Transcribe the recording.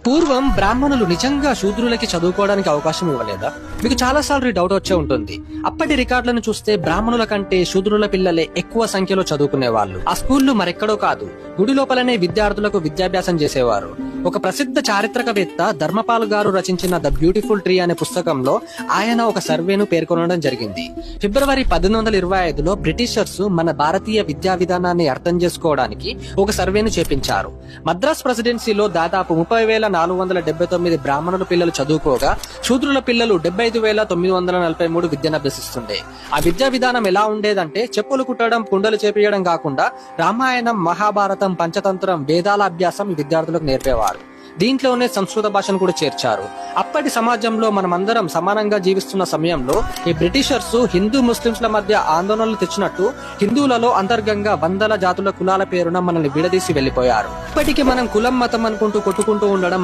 పూర్వం బ్రాహ్మణులు నిజంగా శూద్రులకి చదువుకోవడానికి అవకాశం ఇవ్వలేదా? మీకు చాలా సార్లు డౌట్ వచ్చే ఉంటుంది. అప్పటి రికార్డులను చూస్తే బ్రాహ్మణుల కంటే శూద్రుల పిల్లలే ఎక్కువ సంఖ్యలో చదువుకునేవాళ్ళు. ఆ స్కూళ్లు మరెక్కడో కాదు, గుడి లోపలనే విద్యార్థులకు విద్యాభ్యాసం చేసేవారు. ఒక ప్రసిద్ధ చారిత్రకవేత్త ధర్మపాల్ గారు రచించిన ద బ్యూటిఫుల్ ట్రీ అనే పుస్తకంలో ఆయన ఒక సర్వేను పేర్కొనడం జరిగింది. ఫిబ్రవరి 1825లో బ్రిటిషర్స్ మన భారతీయ విద్యా విధానాన్ని అర్థం చేసుకోవడానికి ఒక సర్వేను చేపించారు. మద్రాస్ ప్రెసిడెన్సీలో దాదాపు 30,479 బ్రాహ్మణుల పిల్లలు చదువుకోగా శూద్రుల పిల్లలు 75,943 విద్యను అభ్యసిస్తుండే. ఆ విద్యా విధానం ఎలా ఉండేదంటే చెప్పులు కుట్టడం, కుండలు చేపియడం కాకుండా రామాయణం, మహాభారతం, పంచతంత్రం, వేదాల అభ్యాసం ఈ విద్యార్థులకు నేర్పేవారు. దీంట్లోనే సంస్కృత భాషను కూడా చేర్చారు. అప్పటి సమాజంలో మనమందరం సమానంగా జీవిస్తున్న సమయంలో ఈ బ్రిటిషర్స్ హిందూ ముస్లింల మధ్య ఆందోళనలు తెచ్చినట్టు హిందువులలో అంతర్గంగా వందల జాతుల కులాల పేరున మనల్ని విడదీసి వెళ్లిపోయారు. ఇప్పటికీ మనం కులం మతం అనుకుంటూ కొట్టుకుంటూ ఉండడం